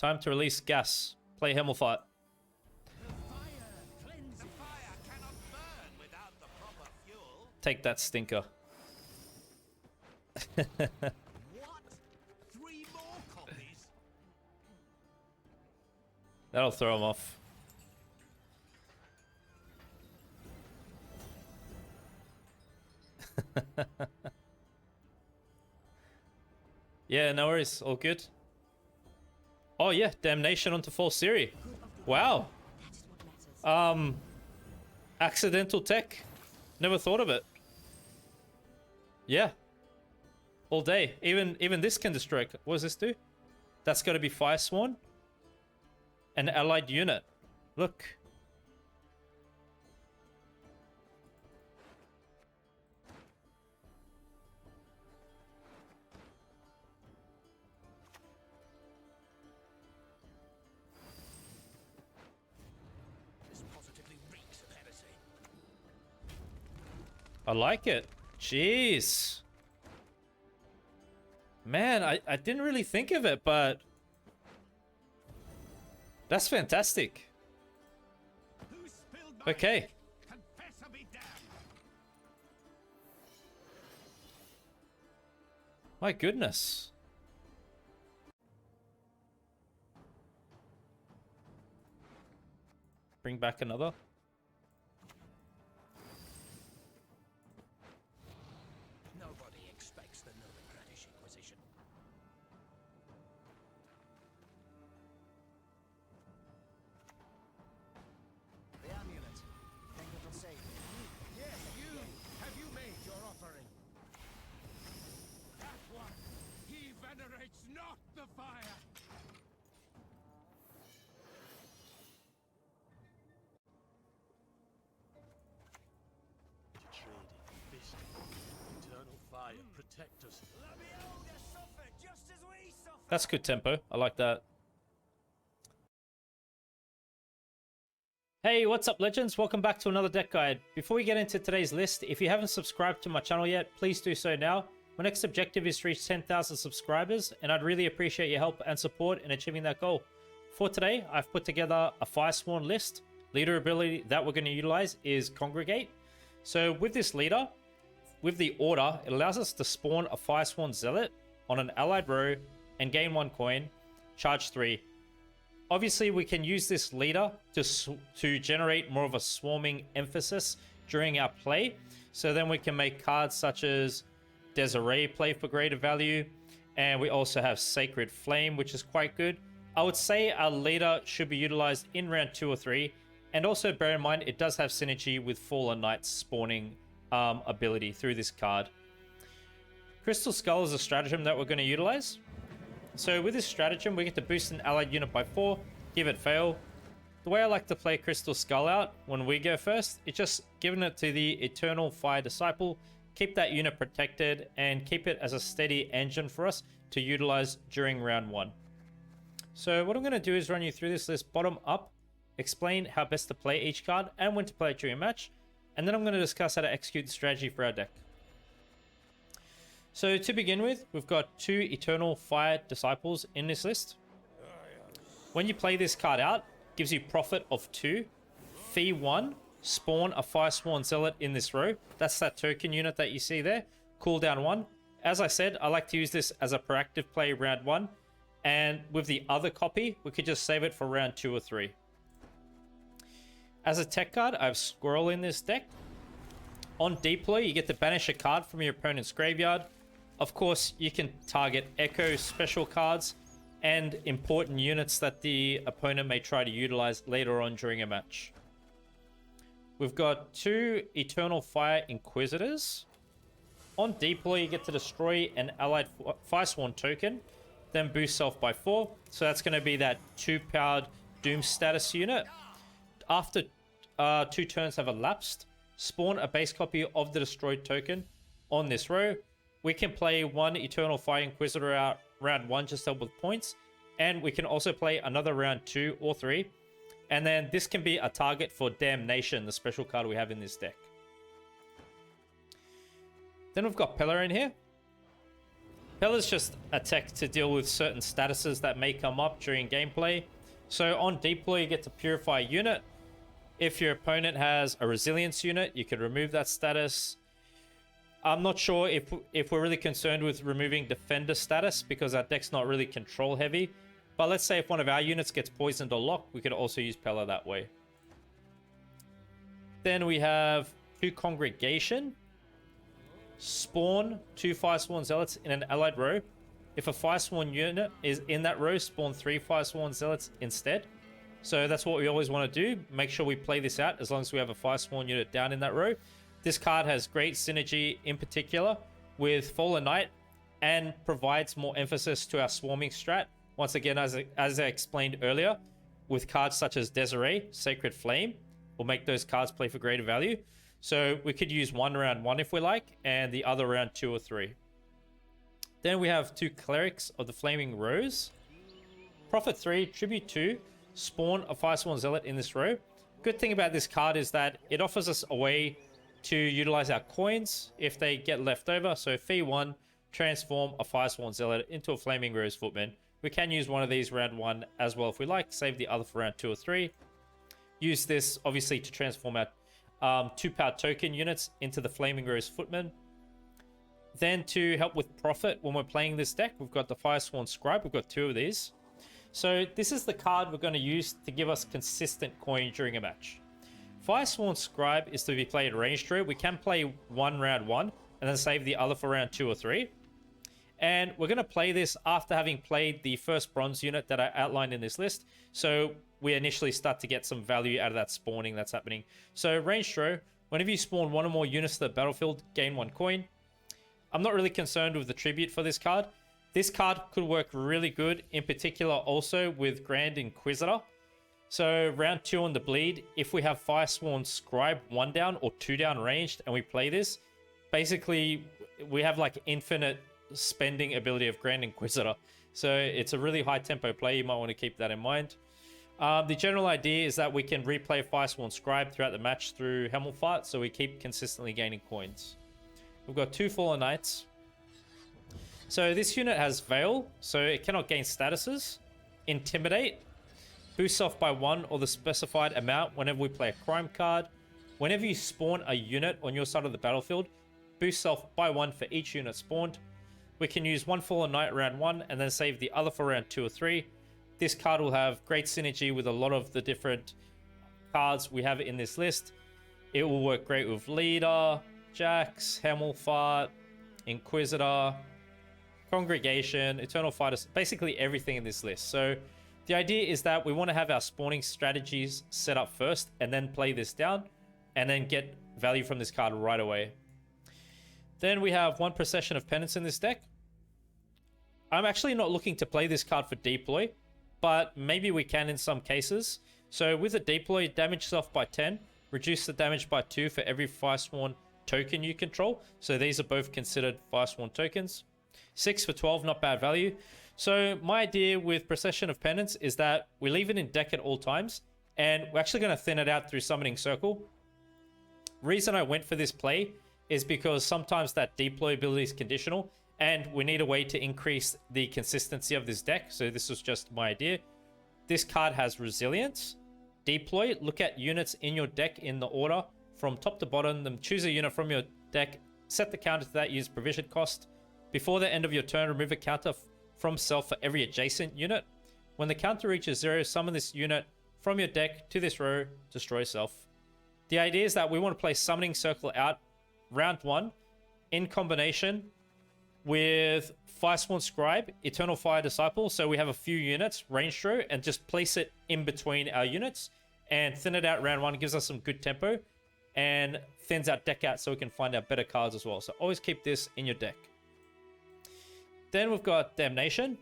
Time to release gas. Play Himmelfart. Take that stinker. What? 3 more copies? That'll throw him off. Yeah, no worries. All good. Oh yeah, Damnation onto full Siri. Wow. Accidental tech. Never thought of it. Yeah. All day. Even this can destroy. What does this do? That's got to be Fire Sworn. An allied unit. Look. This positively reeks of heresy. I like it. Jeez. Man, I didn't really think of it, but that's fantastic. Okay. Confess or be damned. My goodness. Bring back another. Nobody expects the British Inquisition. The amulet. Think it'll save me? Yes, you. Have you made your offering? That one. He venerates not the fire. Eternal fire, protect us. That's good tempo. I like that. Hey, what's up, legends? Welcome back to another deck guide. Before we get into today's list, if you haven't subscribed to my channel yet, please do so now. My next objective is to reach 10,000 subscribers, and I'd really appreciate your help and support in achieving that goal. For today, I've put together a Firesworn list. Leader ability that we're going to utilize is Congregate. So with this leader, with the order, it allows us to spawn a Firesworn Zealot on an allied row and gain 1 coin, charge 3. Obviously, we can use this leader to generate more of a swarming emphasis during our play. So then we can make cards such as Desiree play for greater value. And we also have Sacred Flame, which is quite good. I would say our leader should be utilized in round 2 or 3. And also bear in mind, it does have synergy with Fallen Knight's spawning ability through this card. Crystal Skull is a stratagem that we're going to utilize. So with this stratagem, we get to boost an allied unit by 4, give it fail. The way I like to play Crystal Skull out when we go first, it's just giving it to the Eternal Fire Disciple, keep that unit protected, and keep it as a steady engine for us to utilize during round 1. So what I'm going to do is run you through this list bottom up, explain how best to play each card and when to play it during a match, and then I'm going to discuss how to execute the strategy for our deck. So to begin with, we've got 2 Eternal Fire Disciples in this list. When you play this card out, it gives you profit of 2. Fee 1, spawn a Firesworn Zealot in this row. That's that token unit that you see there. Cooldown 1. As I said, I like to use this as a proactive play round 1. And with the other copy, we could just save it for round 2 or 3. As a tech card, I have Squirrel in this deck. On deploy, you get to banish a card from your opponent's graveyard. Of course, you can target Echo special cards and important units that the opponent may try to utilize later on during a match. We've got 2 Eternal Fire Inquisitors. On deploy, you get to destroy an allied Firesworn token, then boost self by 4. So that's going to be that 2-powered Doom status unit. After 2 turns have elapsed, spawn a base copy of the destroyed token on this row. We can play 1 Eternal Fire Inquisitor out round 1 just to help with points. And we can also play another round 2 or 3. And then this can be a target for Damnation, the special card we have in this deck. Then we've got Pillar in here. Pella's just a tech to deal with certain statuses that may come up during gameplay. So on deploy, you get to purify a unit. If your opponent has a resilience unit, you can remove that status. I'm not sure if we're really concerned with removing defender status because our deck's not really control heavy. But let's say if one of our units gets poisoned or locked, we could also use Pella that way. Then we have 2 Congregation. Spawn 2 Firesworn Zealots in an allied row. If a Firesworn unit is in that row, spawn 3 Firesworn Zealots instead. So that's what we always want to do. Make sure we play this out as long as we have a Firesworn unit down in that row. This card has great synergy in particular with Fallen Knight and provides more emphasis to our swarming strat. Once again, as I explained earlier, with cards such as Desiree, Sacred Flame, will make those cards play for greater value. So we could use one round 1 if we like, and the other round 2 or 3. Then we have 2 Clerics of the Flaming Rose. Profit 3, Tribute 2, spawn a Firesworn Zealot in this row. Good thing about this card is that it offers us a way to utilize our coins if they get left over. So fee 1, transform a Firesworn Zealot into a Flaming Rose Footman. We can use one of these round 1 as well if we like, save the other for round 2 or 3. Use this obviously to transform our 2-power token units into the Flaming Rose Footman. Then to help with profit when we're playing this deck, we've got the Firesworn Scribe. We've got 2 of these. So this is the card we're going to use to give us consistent coin during a match. Firesworn Scribe is to be played ranged through. We can play one round 1 and then save the other for round 2 or 3. And we're going to play this after having played the first bronze unit that I outlined in this list. So we initially start to get some value out of that spawning that's happening. So range throw, whenever you spawn 1 or more units to the battlefield, gain 1 coin. I'm not really concerned with the tribute for this card. This card could work really good, in particular also with Grand Inquisitor. So round 2 on the bleed, if we have Firesworn Scribe 1 down or 2 down ranged and we play this, basically we have like infinite spending ability of Grand Inquisitor. So it's a really high tempo play. You might want to keep that in mind. The general idea is that we can replay Firesworn Scribe throughout the match through Hemmelfart, so we keep consistently gaining coins. We've got 2 Fallen Knights. So this unit has Veil, so it cannot gain statuses. Intimidate, boosts off by 1 or the specified amount whenever we play a crime card. Whenever you spawn a unit on your side of the battlefield, boosts off by 1 for each unit spawned. We can use 1 Fallen Knight round 1 and then save the other for round 2 or 3. This card will have great synergy with a lot of the different cards we have in this list. It will work great with Leader, Jax, Hemmelfart, Inquisitor, Congregation, Eternal Fighters, basically everything in this list. So the idea is that we want to have our spawning strategies set up first and then play this down and then get value from this card right away. Then we have 1 Procession of Penance in this deck. I'm actually not looking to play this card for deploy, but maybe we can in some cases. So with a deploy, damage yourself by 10, reduce the damage by 2 for every Firesworn token you control. So these are both considered Firesworn tokens. 6 for 12, not bad value. So my idea with Procession of Penance is that we leave it in deck at all times, and we're actually going to thin it out through Summoning Circle. Reason I went for this play is because sometimes that deploy ability is conditional, and we need a way to increase the consistency of this deck. So this was just my idea. This card has Resilience. Deploy, look at units in your deck in the order from top to bottom. Then choose a unit from your deck, set the counter to that, use provision cost. Before the end of your turn, remove a counter from self for every adjacent unit. When the counter reaches 0, summon this unit from your deck to this row, destroy self. The idea is that we want to play Summoning Circle out round 1 in combination with Firesworn Scribe, Eternal Fire Disciple, so we have a few units, range throw, and just place it in between our units and thin it out round 1. It gives us some good tempo and thins out deck out so we can find out better cards as well. So always keep this in your deck. Then we've got Damnation.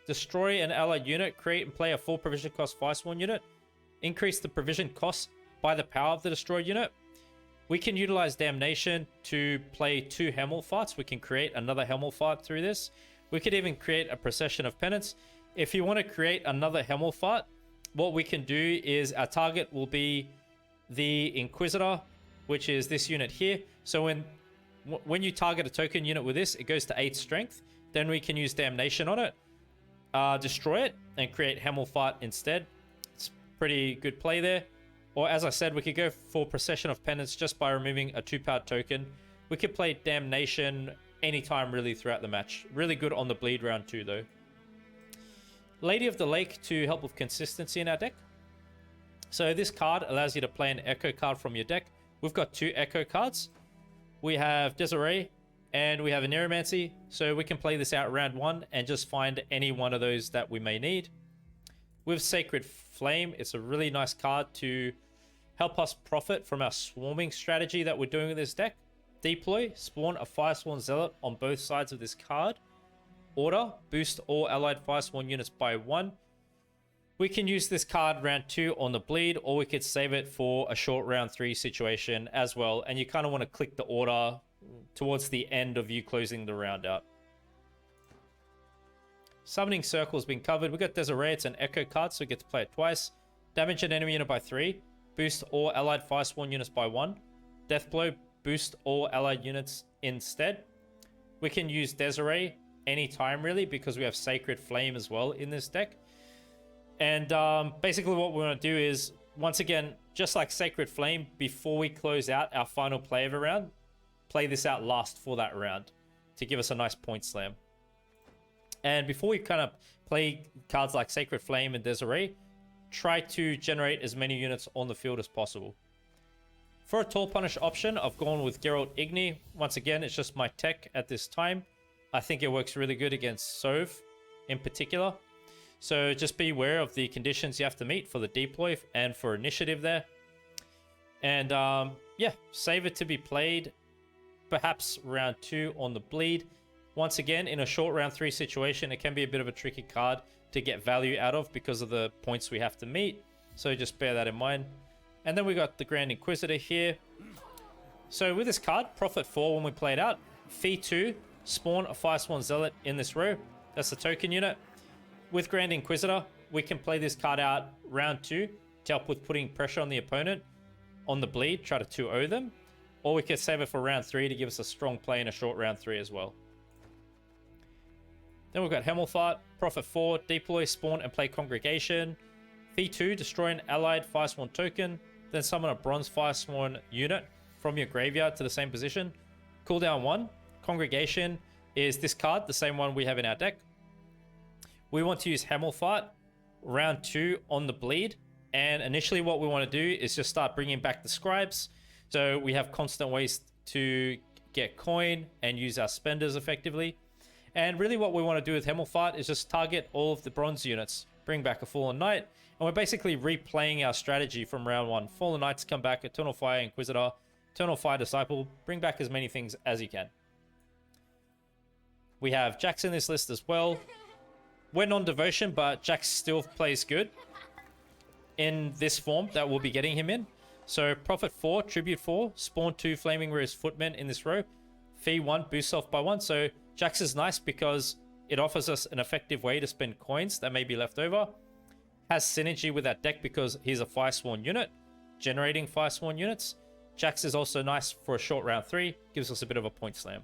Destroy an allied unit, create and play a full provision cost Firesworn unit. Increase the provision cost by the power of the destroyed unit. We can utilize Damnation to play 2 Hemmelfarts. We can create another Hemmelfart through this. We could even create a Procession of Penance. If you want to create another Hemmelfart, what we can do is our target will be the Inquisitor, which is this unit here. So when when you target a token unit with this, it goes to 8 strength. Then we can use Damnation on it, destroy it, and create Hammelfart instead. It's pretty good play there. Or as I said, we could go for Procession of Penance just by removing a 2-powered token. We could play Damnation anytime really throughout the match. Really good on the bleed round 2 though. Lady of the Lake to help with consistency in our deck. So this card allows you to play an Echo card from your deck. We've got 2 Echo cards. We have Desiree and we have a Neuromancy. So we can play this out round 1 and just find any one of those that we may need. With Sacred Flame, it's a really nice card to help us profit from our swarming strategy that we're doing with this deck. Deploy, spawn a Firesworn Zealot on both sides of this card. Order, boost all allied Firesworn units by 1. We can use this card round 2 on the bleed, or we could save it for a short round 3 situation as well. And you kind of want to click the order towards the end of you closing the round out. Summoning Circle has been covered. We got Desiree, it's an Echo card, so we get to play it twice. Damage an enemy unit by 3. Boost all allied Firesworn units by 1. Deathblow, boost all allied units instead. We can use Desiree anytime really because we have Sacred Flame as well in this deck. And basically what we want to do is, once again, just like Sacred Flame, before we close out our final play of a round, play this out last for that round to give us a nice point slam. And before we kind of play cards like Sacred Flame and Desiree, try to generate as many units on the field as possible. For a Tall Punish option, I've gone with Geralt Igni. Once again, it's just my tech at this time. I think it works really good against Sov in particular. So just be aware of the conditions you have to meet for the deploy and for initiative there. And yeah, save it to be played perhaps round 2 on the bleed. Once again, in a short round 3 situation, it can be a bit of a tricky card to get value out of because of the points we have to meet. So just bear that in mind. And then we got the Grand Inquisitor here. So with this card, Profit 4 when we play it out. Fee 2, spawn a Firesworn Zealot in this row. That's the token unit. With Grand Inquisitor, we can play this card out round 2 to help with putting pressure on the opponent on the bleed, try to 2-0 them. Or we could save it for round 3 to give us a strong play in a short round 3 as well. Then we've got Hammelfart, Profit 4, deploy, spawn, and play Congregation. Fee 2, destroy an allied Firesworn token, then summon a Bronze Firesworn unit from your graveyard to the same position. Cooldown 1, Congregation is this card, the same one we have in our deck. We want to use Hammelfart round 2 on the bleed, and initially what we want to do is just start bringing back the scribes, so we have constant ways to get coin and use our spenders effectively. And really what we want to do with Hammelfart is just target all of the bronze units, bring back a Fallen Knight, and we're basically replaying our strategy from round 1. Fallen Knights come back, Eternal Fire Inquisitor, Eternal Fire Disciple, bring back as many things as you can. We have Jax in this list as well. We're non-devotion, but Jax still plays good in this form that we'll be getting him in. So Profit 4, Tribute 4, Spawn 2 Flaming Rose Footmen in this row. Fee 1, boost off by 1. So Jax is nice because it offers us an effective way to spend coins that may be left over. Has synergy with that deck because he's a Firesworn unit, generating Firesworn units. Jax is also nice for a short round 3, gives us a bit of a point slam.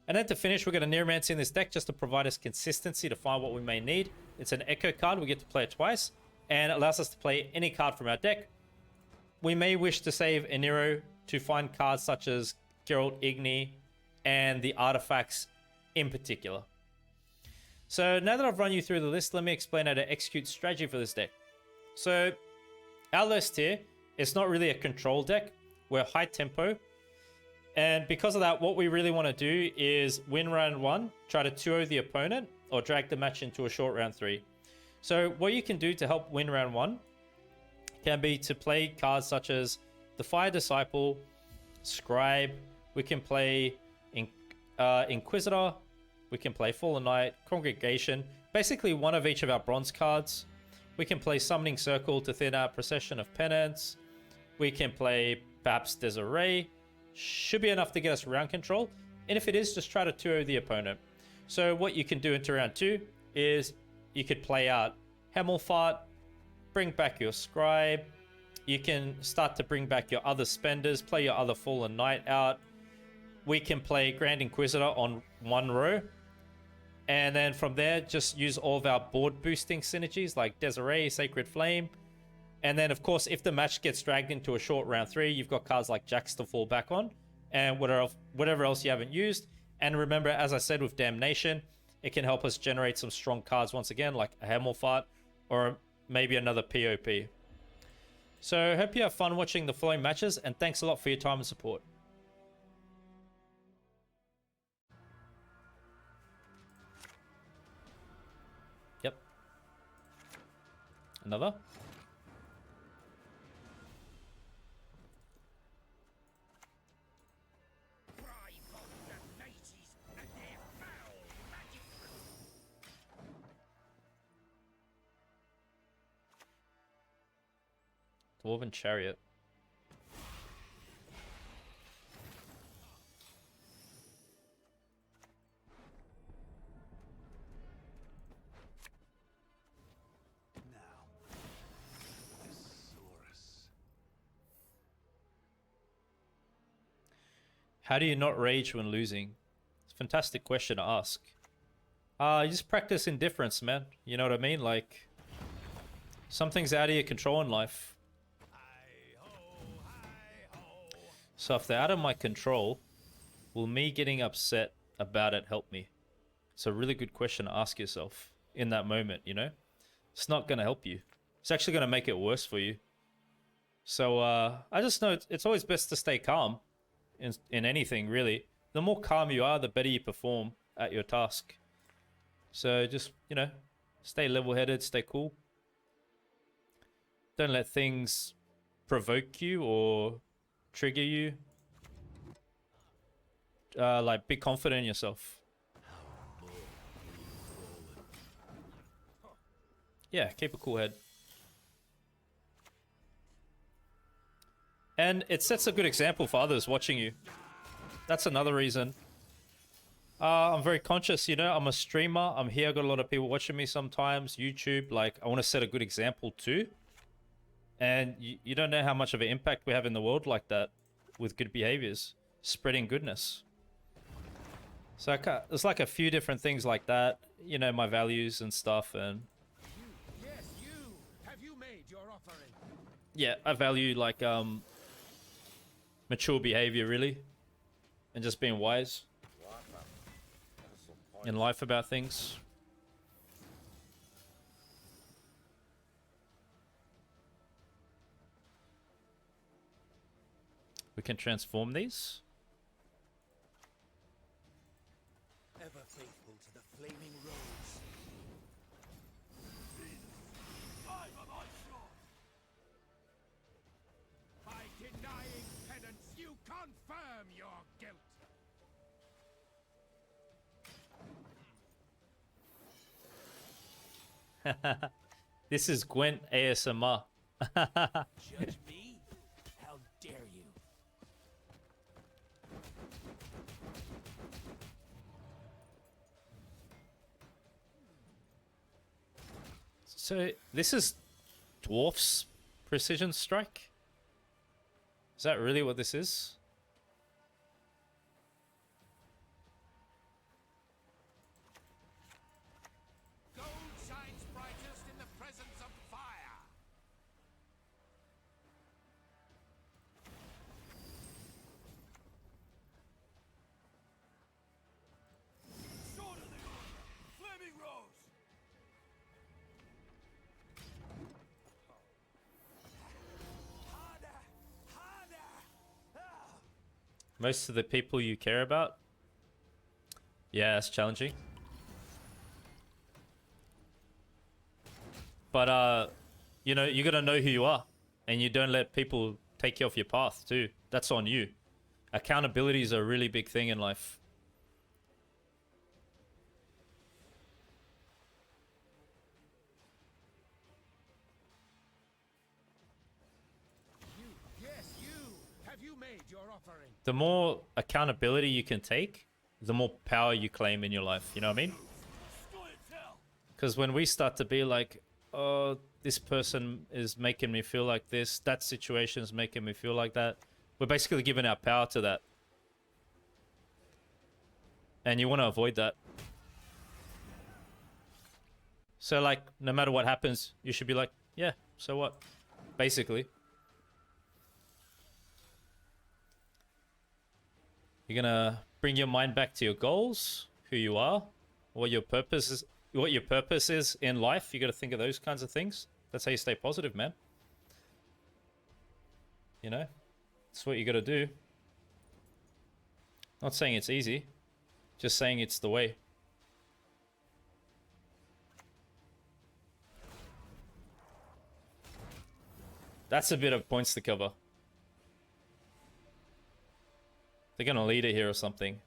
And then to finish, we're going to Neuromancy in this deck just to provide us consistency to find what we may need. It's an Echo card, we get to play it twice, and it allows us to play any card from our deck. We may wish to save a Nero to find cards such as Geralt Igni and the artifacts in particular. So now that I've run you through the list, let me explain how to execute strategy for this deck. So our list here, it's not really a control deck. We're high tempo. And because of that, what we really want to do is win round 1, try to 2-0 the opponent, or drag the match into a short round 3. So what you can do to help win round 1 can be to play cards such as the Fire Disciple, Scribe, we can play Inquisitor, we can play Fallen Knight, Congregation, basically one of each of our bronze cards. We can play Summoning Circle to thin out Procession of Penance. We can play perhaps Desiree. Should be enough to get us round control. And if it is, just try to 2-0 the opponent. So what you can do into round 2 is you could play out Hammelfart, bring back your Scribe. You can start to bring back your other spenders, play your other Fallen Knight out. we can play Grand Inquisitor on one row. And then from there, just use all of our board boosting synergies like Desiree, Sacred Flame. And then, of course, if the match gets dragged into a short round 3, you've got cards like Jax to fall back on. And whatever else you haven't used. And remember, as I said with Damnation, it can help us generate some strong cards once again, like a Hammerfart or maybe another POP. So, hope you have fun watching the following matches, and thanks a lot for your time and support. Yep. Another. Dwarven Chariot. How do you not rage when losing? It's a fantastic question to ask. You just practice indifference, man. You know what I mean? Like, something's out of your control in life. So if they're out of my control, will me getting upset about it help me? It's a really good question to ask yourself in that moment, you know? It's not going to help you. It's actually going to make it worse for you. So I just know it's always best to stay calm in anything, really. The more calm you are, the better you perform at your task. So just, you know, stay level-headed, stay cool. Don't let things provoke you or trigger you. Like, be confident in yourself. Yeah, keep a cool head. And it sets a good example for others watching you. That's another reason. I'm very conscious, you know, I'm a streamer. I'm here, I've got a lot of people watching me sometimes. YouTube, like, I want to set a good example too. And you don't know how much of an impact we have in the world like that with good behaviors. Spreading goodness. So there's like a few different things like that. You know, my values and stuff. And Yes, you. Have you made your offering? yeah, I value like mature behavior, really. And just being wise in life about things. We can transform these. Ever faithful to the flaming rose. By denying penance, you confirm your guilt. This is Gwent ASMR. Judge me? How dare you? So this is Dwarf's Precision Strike? Is that really what this is? Gold shines brightest in the presence of fire. Sword of the Order, flaming rose. Harder, harder. Most of the people you care about? Yeah, that's challenging. But, you know, you gotta know who you are. And you don't let people take you off your path, too. That's on you. Accountability is a really big thing in life. Yes, you. Have you made your offering? The more accountability you can take, the more power you claim in your life. You know what I mean? Scoia'tael. Because when we start to be like, oh, this person is making me feel like this, that situation is making me feel like that, we're basically giving our power to that. And you want to avoid that. So, like, no matter what happens, you should be like, yeah, so what? Basically. You're gonna bring your mind back to your goals, who you are, what your purpose is in life. You gotta think of those kinds of things. That's how you stay positive, man. You know? That's what you gotta do. Not saying it's easy. Just saying it's the way. That's a bit of points to cover. They're gonna lead it here or something.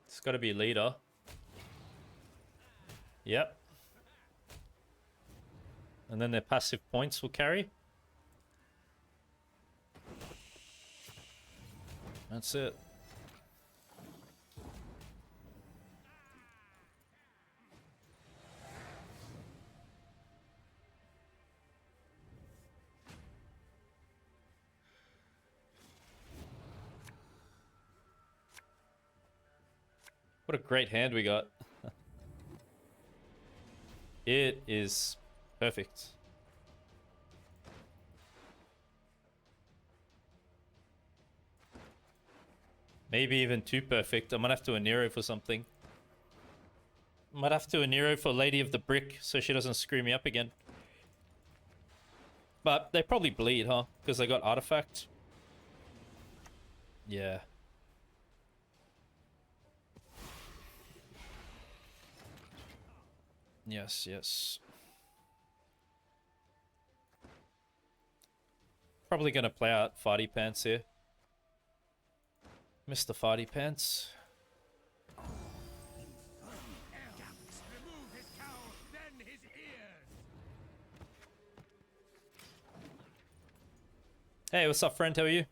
It's gotta be leader. Yep. And then their passive points will carry. That's it. What a great hand we got. It is perfect. Maybe even too perfect. I might have to Anero for something. Might have to Anero for Lady of the Brick so she doesn't screw me up again. But they probably bleed, huh? Because they got Artifact. Yeah. Yes, yes. Probably gonna play out Farty Pants here. Mr. Farty Pants. Remove his cowl, then his ears. Hey, what's up, friend? How are you?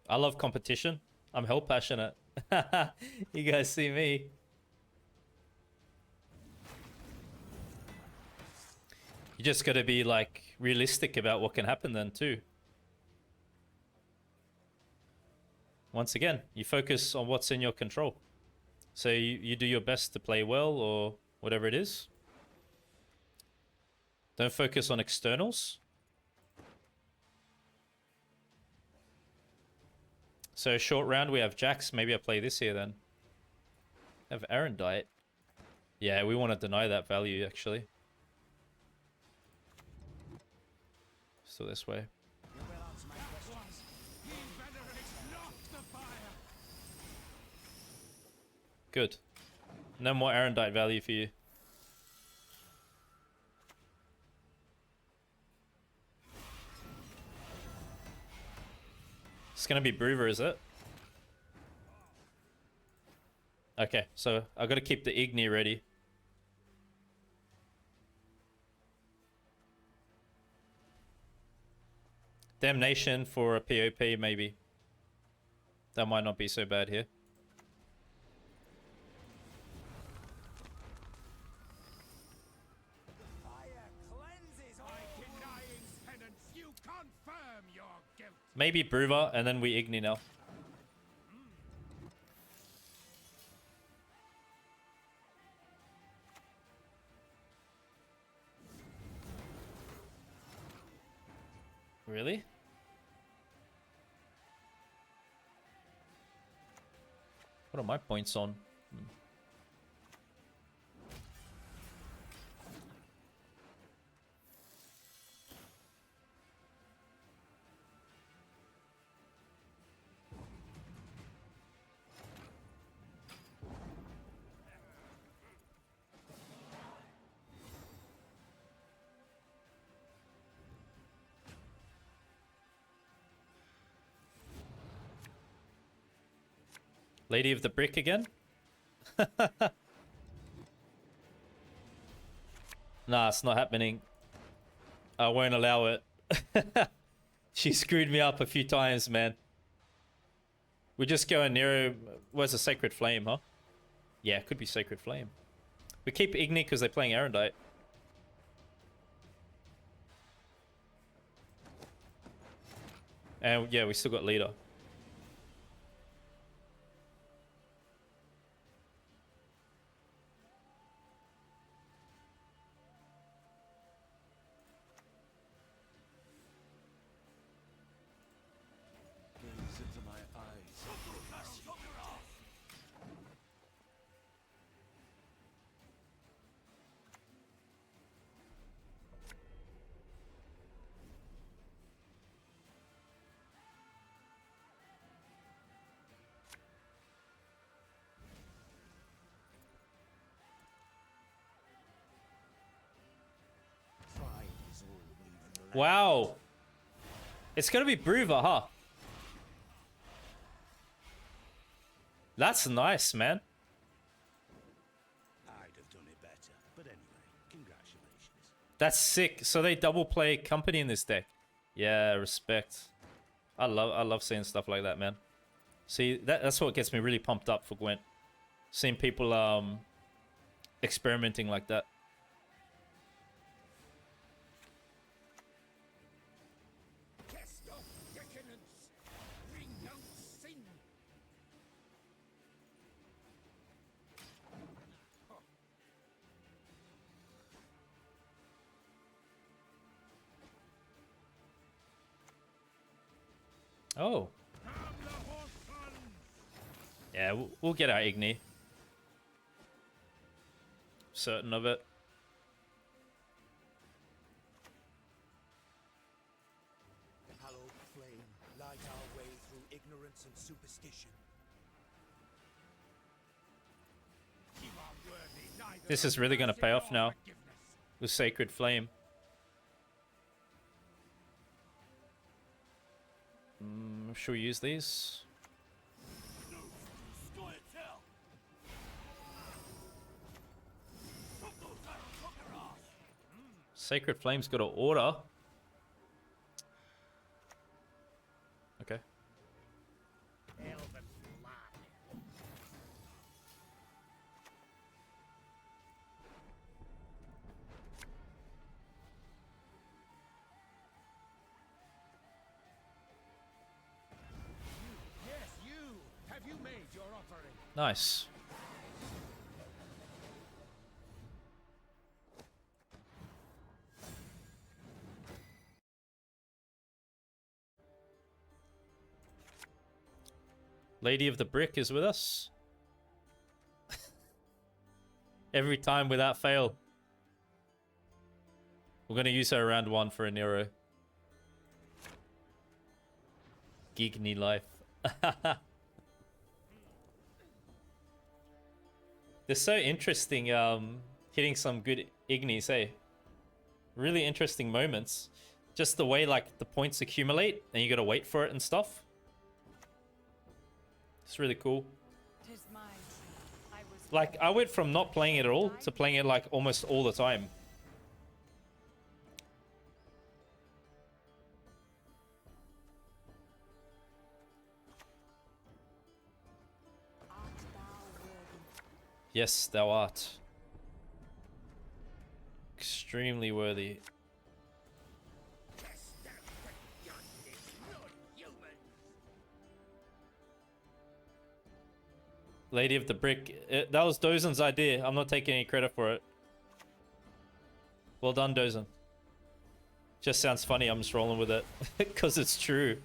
I love competition. I'm hell passionate. You guys see me. You just gotta be, like, realistic about what can happen then, too. Once again, you focus on what's in your control. So you do your best to play well or whatever it is. Don't focus on externals. So short round, we have Jax. Maybe I play this here then. Have Aaron diet. Yeah, we want to deny that value, actually. So this way. You will answer my questions. He venerates not the fire. Good. No more Aaron diet value for you. It's gonna be Brewer, is it? Okay, so I gotta keep the Igni ready. Damnation for a POP, maybe. That might not be so bad here. Fire cleanses all. By denying penance, you confirm your guilt. Maybe Brewer, and then we Igni now. Really? What are my points on? Lady of the Brick again? Nah, it's not happening. I won't allow it. She screwed me up a few times, man. We just go in Nero. Where's a Sacred Flame, huh? Yeah, it could be Sacred Flame. We keep Igni because they're playing Erendite. And yeah, we still got Leader. Gaze into my eyes. Pride is all we've left. Wow. It's gonna be Bruva, huh? That's nice, man. I'd have done it better. But anyway, congratulations. That's sick. So they double play company in this deck. Yeah, respect. I love seeing stuff like that, man. See, that's what gets me really pumped up for Gwent. Seeing people experimenting like that. Cast off decadence. Renounce sin. Oh. Yeah, we'll get our Igni. Certain of it. Hallowed flame, light our way through ignorance and superstition. You are worthy neither This of is really gonna mercy pay off nor now. forgiveness. With Sacred Flame. Should we use these? Scoia'tael. Sacred Flame's got an order. Okay. Elven blood. Yes, you. Have you made your offering? Nice. Lady of the Brick is with us. Every time without fail. We're going to use her round 1 for a Nero. Gigny life. They're so interesting hitting some good Ignis, eh? Really interesting moments. Just the way like the points accumulate and you gotta wait for it and stuff. It's really cool. Like I went from not playing it at all to playing it like almost all the time. Yes, thou art. Extremely worthy. Cast out the youngest non-humans. Lady of the Brick. That was Dozen's idea. I'm not taking any credit for it. Well done, Dozen. Just sounds funny. I'm just rolling with it. Because it's true.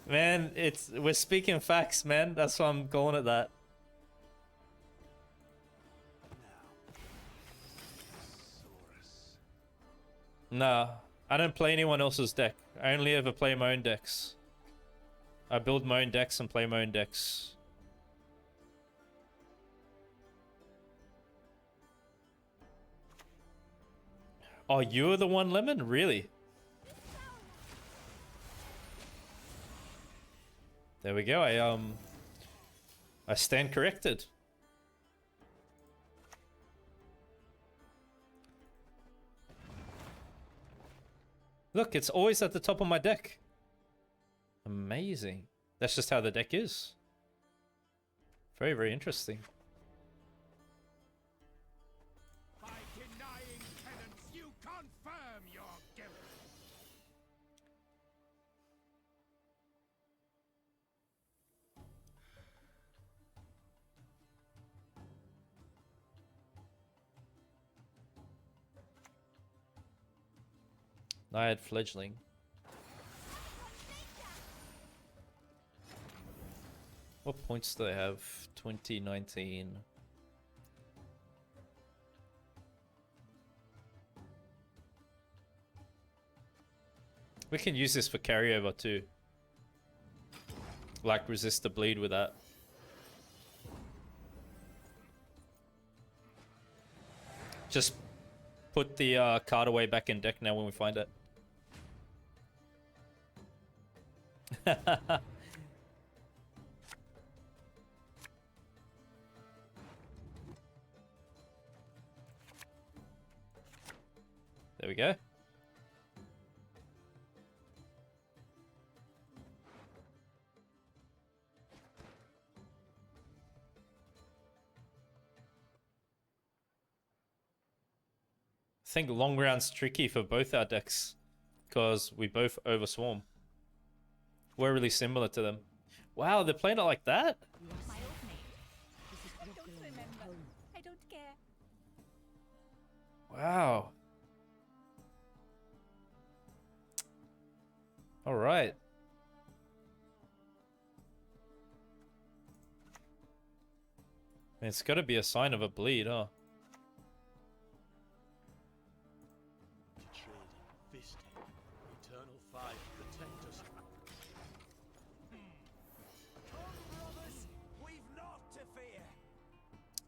Man, we're speaking facts, man. That's why I'm going at that. Nah, I don't play anyone else's deck. I only ever play my own decks. I build my own decks and play my own decks. Oh, you're the one, Lemon? Really? There we go. I stand corrected. Look, it's always at the top of my deck. Amazing. That's just how the deck is. Very, very interesting. By denying penance, you confirm your guilt. Naiad Fledgling. What points do they have? 2019. We can use this for carryover too. Like resist the bleed with that. Just put the card away back in deck now when we find it. There we go. I think long round's tricky for both our decks because we both overswarm. We're really similar to them. Wow, they're playing it like that? My old name. I don't remember. I don't care. Wow. All right. It's got to be a sign of a bleed, huh? Eternal Five, protect us. Come, brothers, we've naught to fear.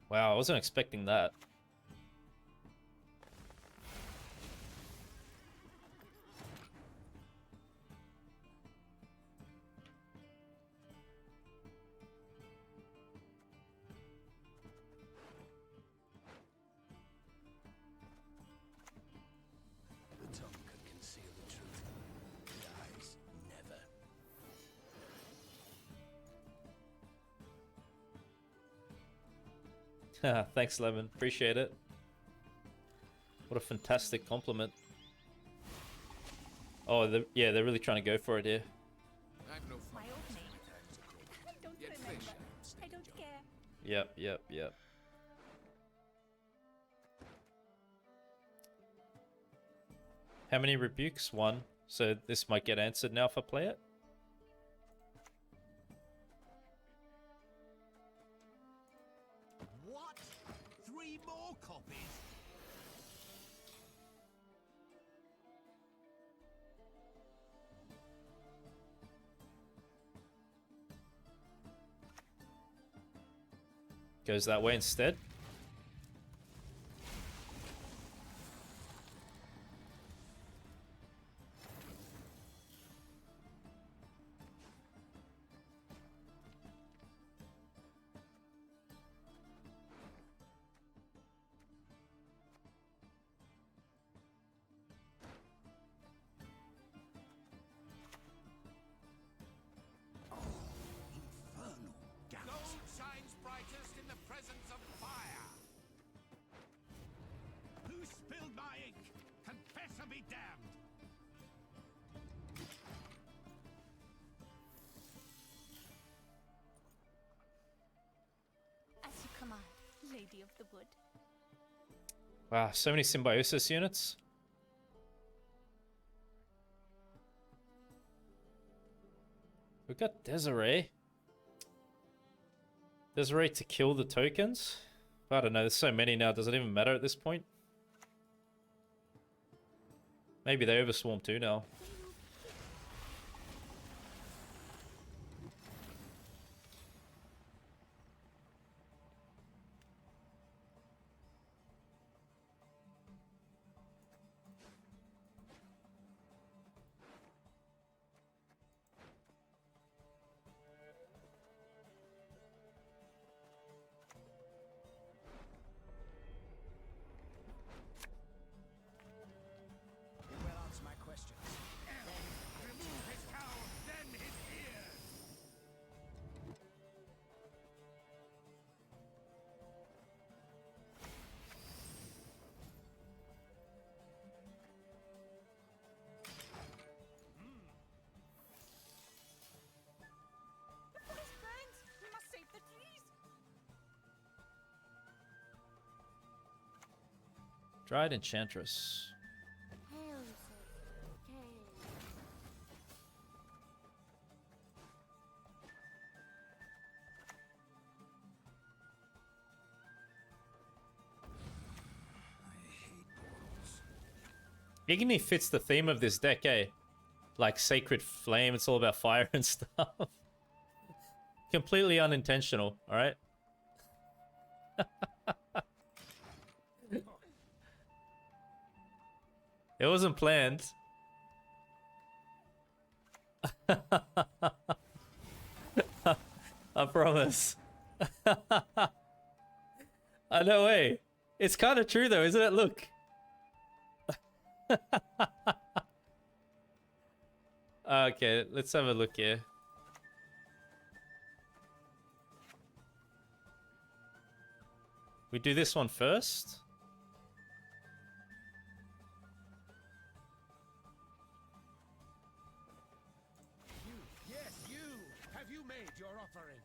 Wow, I wasn't expecting that. The tongue can conceal the truth. The eyes never. Thanks, Lemon. Appreciate it. What a fantastic compliment. Oh, yeah, they're really trying to go for it here. I've no My fun. old name. I don't Yet remember. fish. I don't care. Yep. How many rebukes? One. So this might get answered now if I play it. What? 3 more copies? Goes that way instead. Infernal gas. Gold shines brightest in the presence of fire. Who spilled my ink? Confess or be damned. As you command, Lady of the Wood. Wow, so many Symbiosis units. We've got Desiree. Desiree to kill the tokens? I don't know, there's so many now, does it even matter at this point? Maybe they overswarm too now. You will answer my questions. Dried Enchantress. Igni fits the theme of this deck, eh? Like Sacred Flame, it's all about fire and stuff. Completely unintentional, alright? It wasn't planned. I promise. I know, eh? It's kind of true though, isn't it? Look. Okay, let's have a look here. We do this one first. Yes, you. Have you made your offering?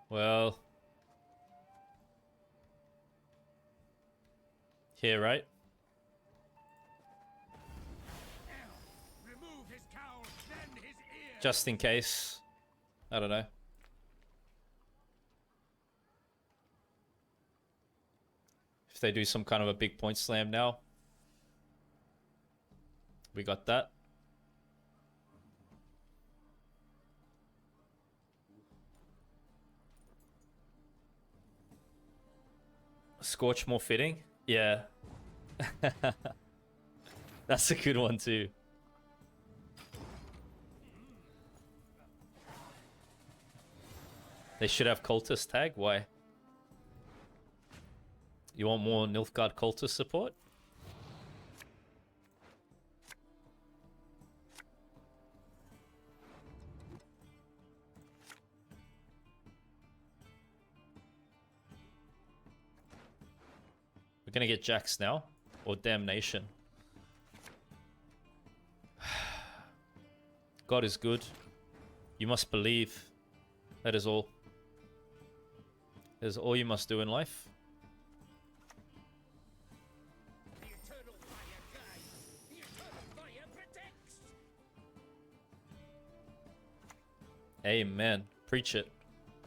Well, here, right? Remove his cowl, then his ear. Just in case. I don't know. If they do some kind of a big point slam now. We got that. Scorch more fitting? Yeah. That's a good one too. They should have cultist tag? Why? You want more Nilfgaard cultist support? We're gonna get Jax now, or Damnation. God is good. You must believe. That is all. That is all you must do in life. The eternal fire guides. The eternal fire protects. Amen. Preach it.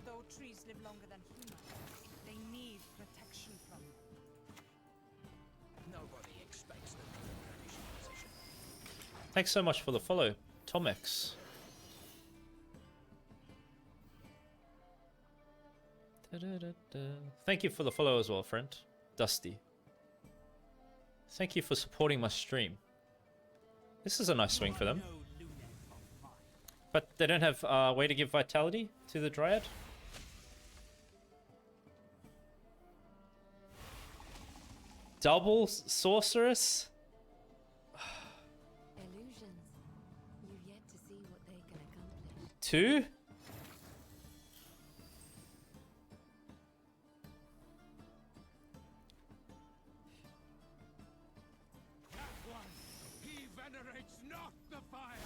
Though trees live longer than humans, they need protection from them. Nobody expects them to vanish in position. Thanks so much for the follow, Tomex. Thank you for the follow as well, friend. Dusty. Thank you for supporting my stream. This is a nice swing for them. But they don't have a way to give vitality to the Dryad? Double Sorceress? Illusions. You've yet to see what they can accomplish. 2? That one, he venerates not the fire.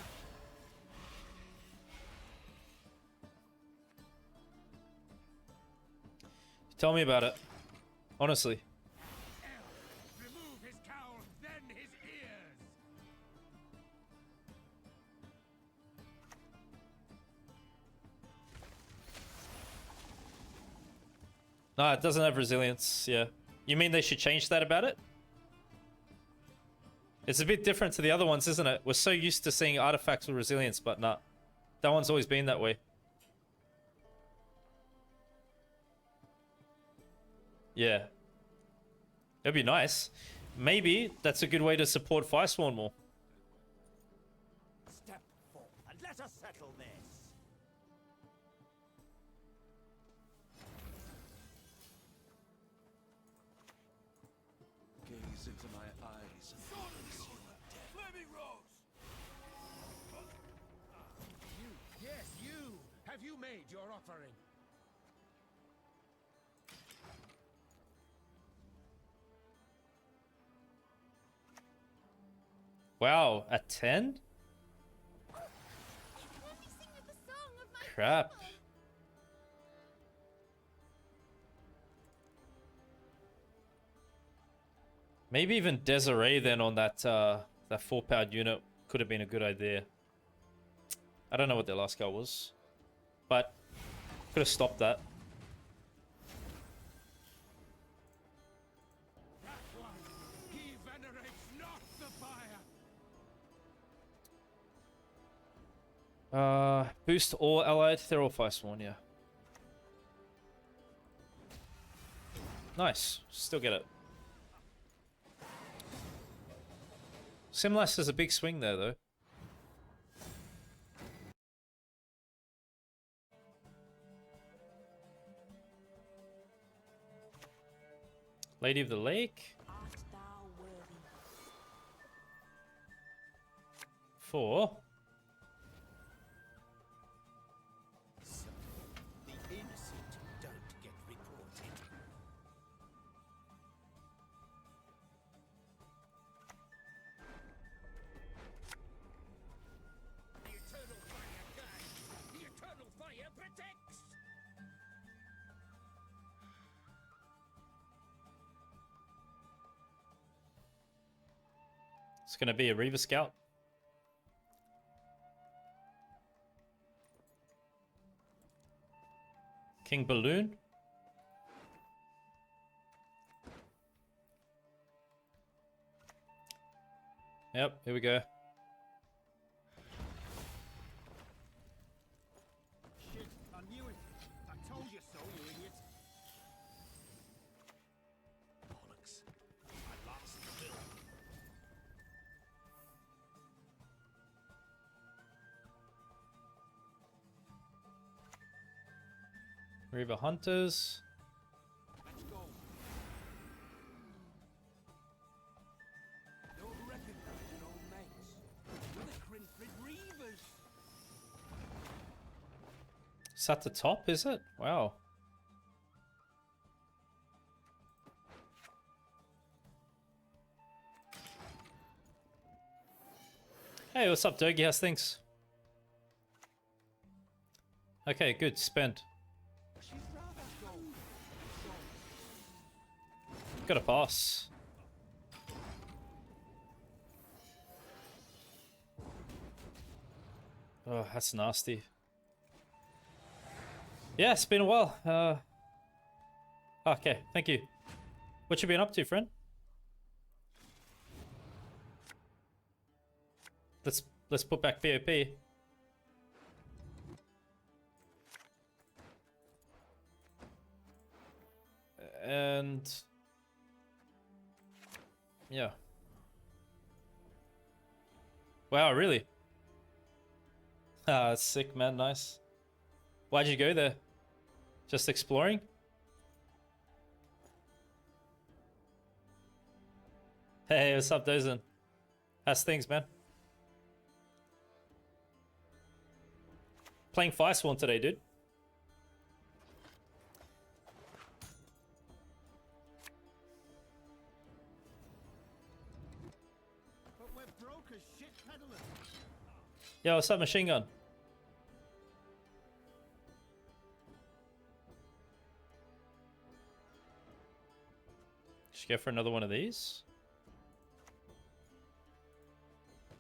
Tell me about it. Honestly. Remove his cowl, then his ears. No, it doesn't have resilience, yeah. You mean they should change that about it? It's a bit different to the other ones, isn't it? We're so used to seeing artifacts with resilience, but nah. That one's always been that way. Yeah. That'd be nice. Maybe that's a good way to support Firesworn more. Step forward and let us settle this. Gaze into my eyes and face your death. Enemy rose! You, yes, you! Have you made your offering? Wow, a 10? Crap. Maybe even Desiree then on that that 4-powered unit could have been a good idea. I don't know what their last goal was, but could have stopped that. That one! He venerates not the fire! Boost all allied. They're all fire sworn, yeah. Nice. Still get it. Simlas is a big swing there, though. Lady of the Lake. Art thou worthy? 4. So, the innocent don't get reported. The eternal fire guides. The eternal fire protects. It's gonna be a Reaver Scout. King Balloon. Yep, here we go. Shit, I knew it. I told you so, you idiot. Bollocks. I lost the bill. Reaver Hunters. Let's go. Don't recognize your own mates. We're the Crinfrid Reavers. Is that the top, is it? Wow. Hey, what's up, Dogie? How's things? Okay, good. Spend. She's rather dull. Got a pass. Oh, that's nasty. Yeah, it's been a while. Okay, thank you. What you been up to, friend? Let's put back VOP. And yeah. Wow, really? Ah, that's sick, man. Nice. Why'd you go there? Just exploring? Hey, what's up, Dozen? How's things, man? Playing Firesworn today, dude. But we're broke as shit peddlers. Yo, what's up, Machine Gun? Should go for another one of these.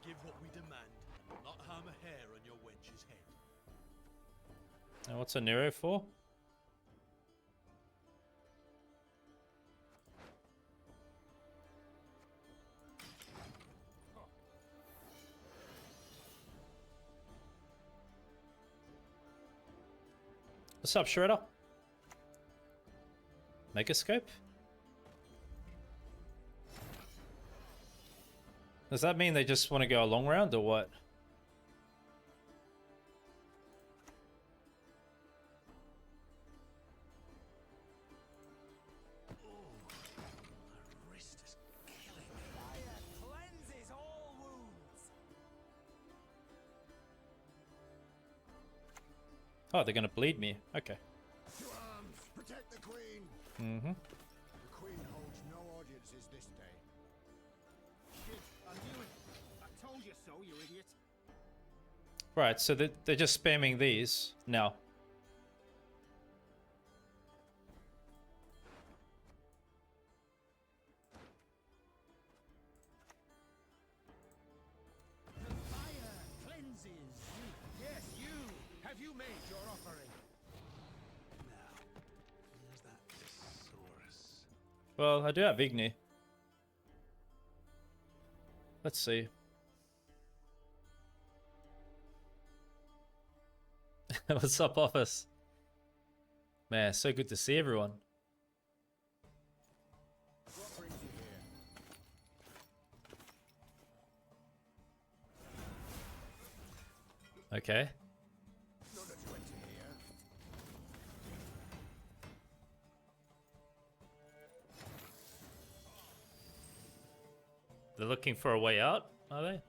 Give what we demand, and we'll not harm a hair on your wench's head. And what's a Nero for? What's up, Shredder? Megascope? Does that mean they just want to go a long round or what? My wrist is killing me. Fire cleanses all wounds. Oh, they're gonna bleed me. Okay. To arms! Protect the Queen! Mm-hmm. The Queen holds no audiences this day. Shit, I knew it. I told you so, you idiot. Right, so they're just spamming these now. The fire cleanses you. Yes, you! Have you made your offering? Now, here's that thesaurus. Well, I do have Igni. Let's see. What's up, office? Man, so good to see everyone. What brings you here? Okay. None of you enter here. They're looking for a way out, are they?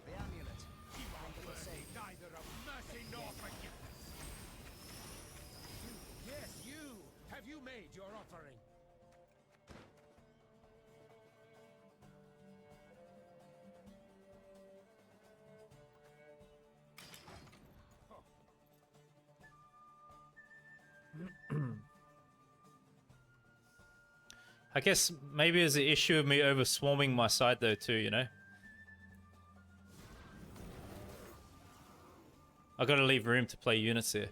The amulet. You are worthy neither of mercy nor forgiveness. Yes, you! Have you made your offering? I guess maybe there's an issue of me over swarming my side though too, you know? I gotta leave room to play units here.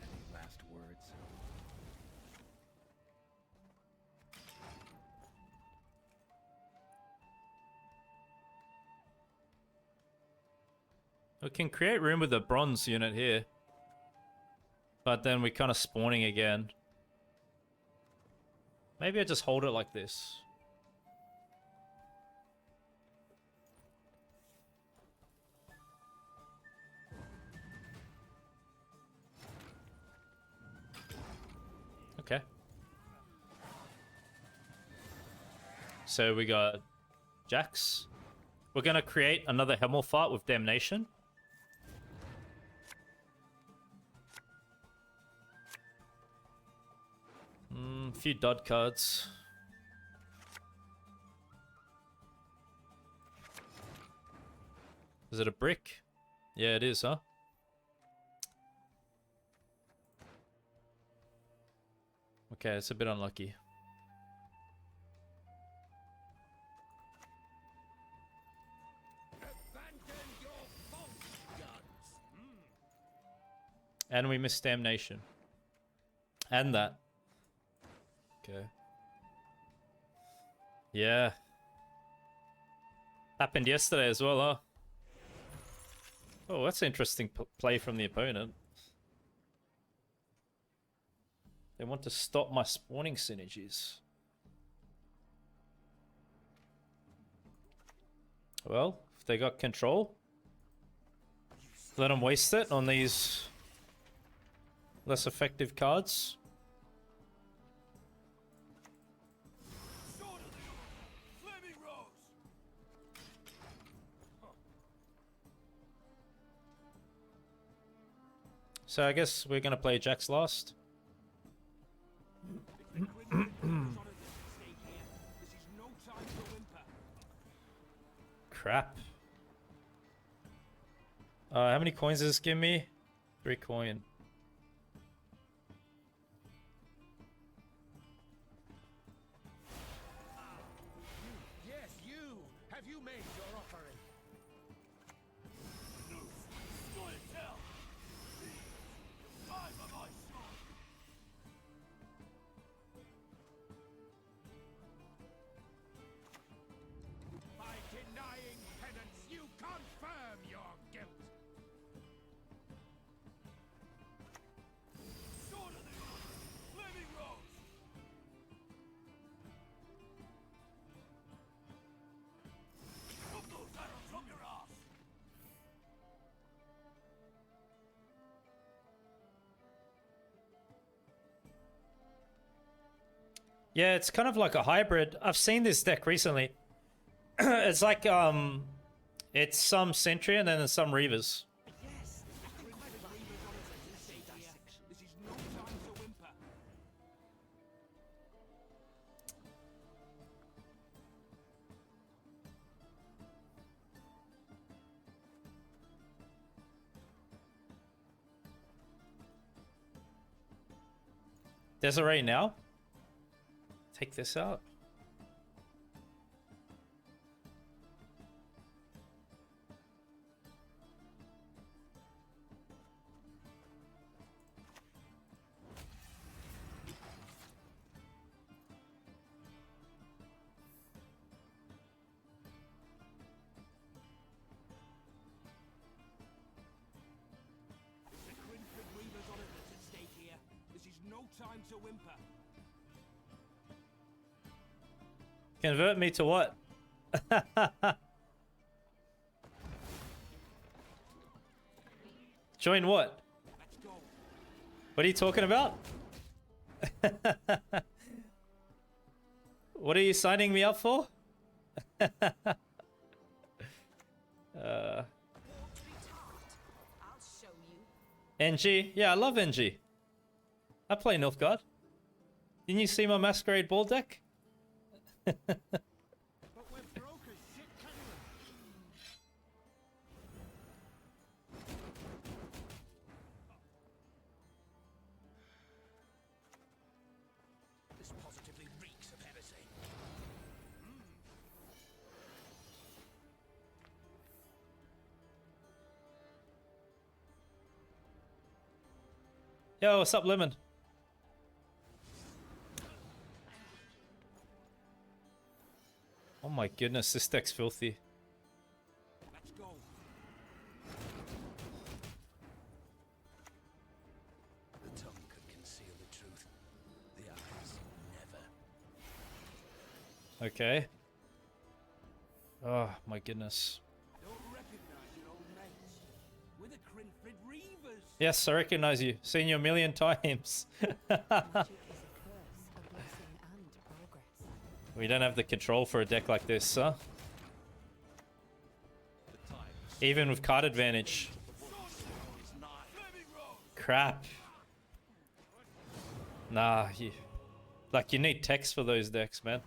Any last words? We can create room with the bronze unit here. But then we're kind of spawning again. Maybe I just hold it like this. Okay. So we got Jax. We're gonna create another Hemmelfart with Damnation. Few dud cards. Is it a brick? Yeah, it is, huh? Okay, it's a bit unlucky. Abandon your false gods. And we missed Damnation. And that. Okay. Yeah. Happened yesterday as well, huh? Oh, that's an interesting play from the opponent. They want to stop my spawning synergies. Well, if they got control, let them waste it on these less effective cards. Flaming Rose. So I guess we're gonna play Jax last. Stay here. This is no time to whimper. Crap. How many coins does this give me? 3 coin. Yes, you! Have you made your offering? Scoia'tael. Die by my sword. By denying penance, you confirm your guilt. Yeah, it's kind of like a hybrid. I've seen this deck recently. It's like it's some Sentry and then there's some Reavers. Yes, bring the Reavers on us to stay here. This is no time to whimper. Desiree now. Take this out. The Cringed Reavers on us to stay here. This is no time to whimper. Convert me to what? Join what? Let's go. What are you talking about? What are you signing me up for? I'll show you. NG? Yeah, I love NG. I play Nilfgaard. Didn't you see my Masquerade Ball deck? But we're broke as shit anyway. This positively reeks of heresy. Yo, what's up, Lemon? Oh my goodness, this deck's filthy. Let's go. The tongue could conceal the truth. The eyes never. Okay. Oh my goodness. Don't recognize your old mates. We're the Cringed Reavers. Yes, I recognize you. Seen you a million times. Magic is a curse, a blessing, and progress. We don't have the control for a deck like this, huh? The time Even with card advantage. Is nigh. Crap. Nah, you... Like, you need text for those decks, man.